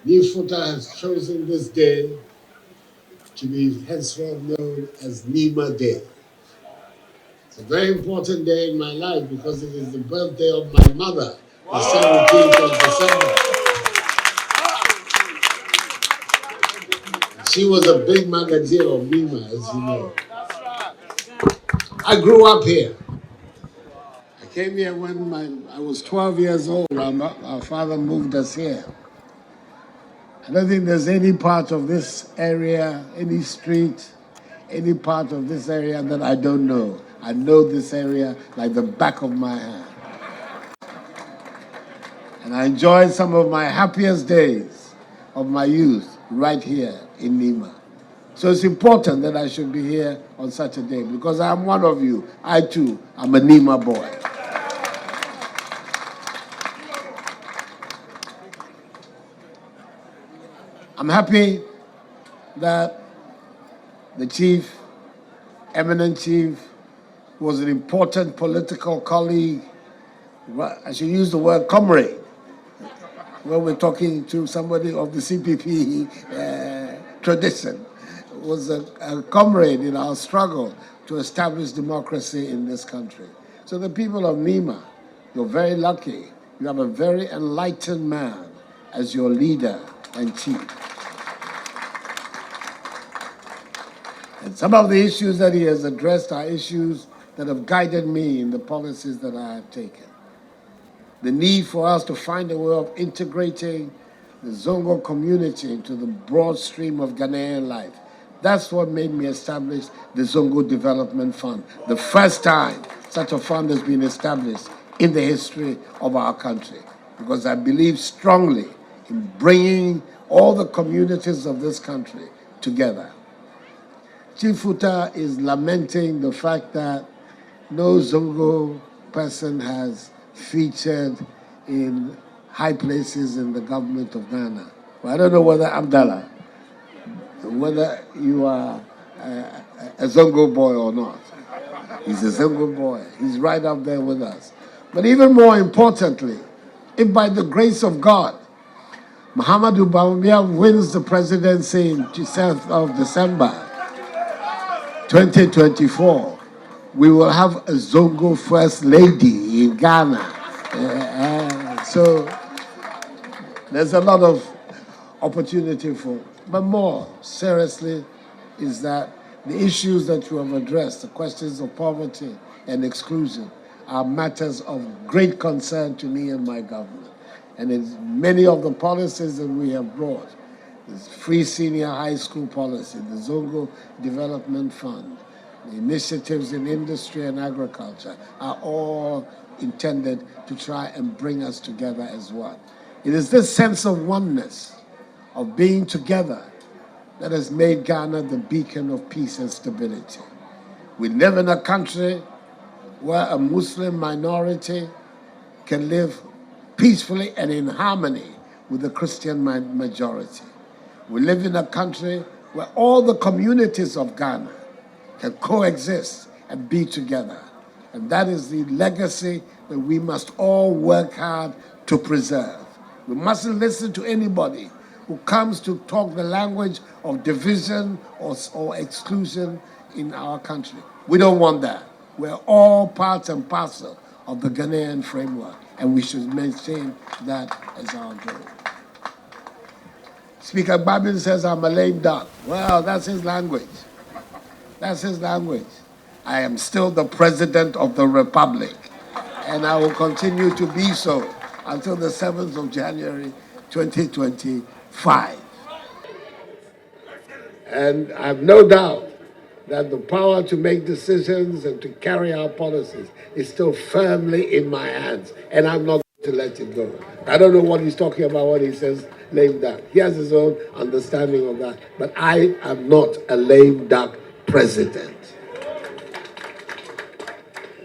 Nii Futa has chosen this day to be henceforth known as Nima Day. It's a very important day in my life because it is the birthday of my mother, the 17th of December. She was a big magadir of Nima, as you know. I grew up here. I came here when I was 12 years old. Our father moved us here. I don't think there's any part of this area, any street, any part of this area that I don't know. I know this area like the back of my hand. And I enjoyed some of my happiest days of my youth right here in Nima. So it's important that I should be here on such a day because I'm one of you. I too am a Nima boy. I'm happy that the chief, eminent chief, was an important political colleague. I should use the word comrade when we're talking to somebody of the CPP tradition. Was a comrade in our struggle to establish democracy in this country. So the people of Nima, you're very lucky. You have a very enlightened man as your leader and chief. And some of the issues that he has addressed are issues that have guided me in the policies that I have taken. The need for us to find a way of integrating the Zongo community into the broad stream of Ghanaian life. That's what made me establish the Zongo Development Fund, the first time such a fund has been established in the history of our country, because I believe strongly in bringing all the communities of this country together. Chief Futa is lamenting the fact that no Zongo person has featured in high places in the government of Ghana. Well, I don't know whether Abdallah, whether you are a Zongo boy or not. He's a Zongo boy. He's right up there with us. But even more importantly, if by the grace of God, Muhammadu Bawumia wins the presidency in 7th of December 2024, we will have a Zongo First Lady in Ghana. So there's a lot of opportunity for, but more seriously is that the issues that you have addressed, the questions of poverty and exclusion, are matters of great concern to me and my government. And it's many of the policies that we have brought, this free senior high school policy, the Zongo Development Fund, the initiatives in industry and agriculture are all intended to try and bring us together as one. It is this sense of oneness, of being together, that has made Ghana the beacon of peace and stability. We live in a country where a Muslim minority can live peacefully and in harmony with the Christian majority. We live in a country where all the communities of Ghana can coexist and be together. And that is the legacy that we must all work hard to preserve. We mustn't listen to anybody who comes to talk the language of division or exclusion in our country. We don't want that. We're all part and parcel of the Ghanaian framework, and we should maintain that as our goal. Speaker Babin says I'm a lame duck. Well, that's his language. That's his language. I am still the president of the Republic, and I will continue to be so until the 7th of January, 2025. And I have no doubt that the power to make decisions and to carry out policies is still firmly in my hands, and I'm not going to let it go. I don't know what he's talking about when he says lame duck. He has his own understanding of that, but I am not a lame duck president.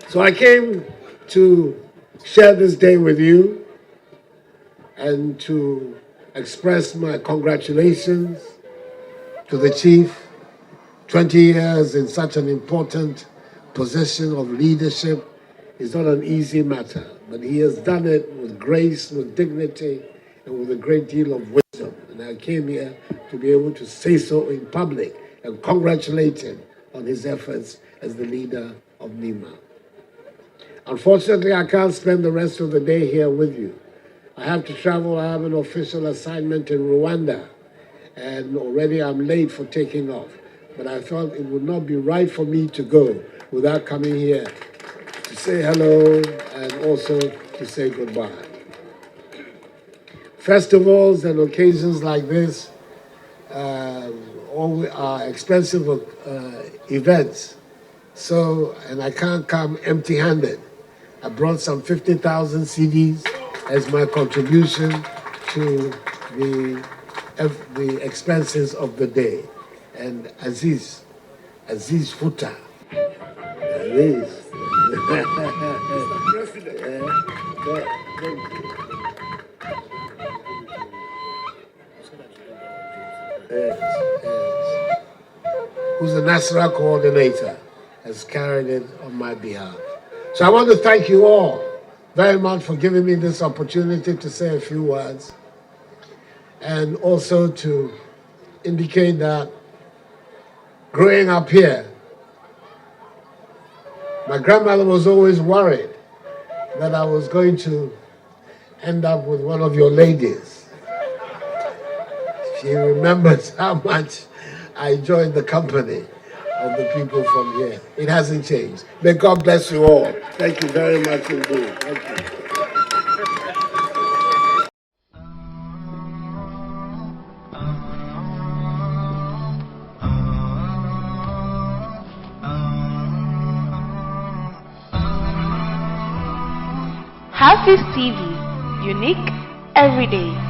So I came to share this day with you and to express my congratulations to the chief. 20 years in such an important position of leadership is not an easy matter, but he has done it with grace, with dignity, and with a great deal of wisdom. And I came here to be able to say so in public and congratulate him on his efforts as the leader of Nima. Unfortunately, I can't spend the rest of the day here with you. I have to travel. I have an official assignment in Rwanda, and already I'm late for taking off. But I thought it would not be right for me to go without coming here to say hello and also to say goodbye. Festivals and occasions like this are expensive events. So, and I can't come empty-handed. I brought some 50,000 CDs as my contribution to the expenses of the day. And Aziz Futa. Aziz. Who's the Nasra coordinator, has carried it on my behalf. So I want to thank you all very much for giving me this opportunity to say a few words, and also to indicate that growing up here, my grandmother was always worried that I was going to end up with one of your ladies. She remembers how much I enjoyed the company of the people from here. It hasn't changed. May God bless you all. Thank you very much indeed. Thank you. HAFIZ TV, unique every day.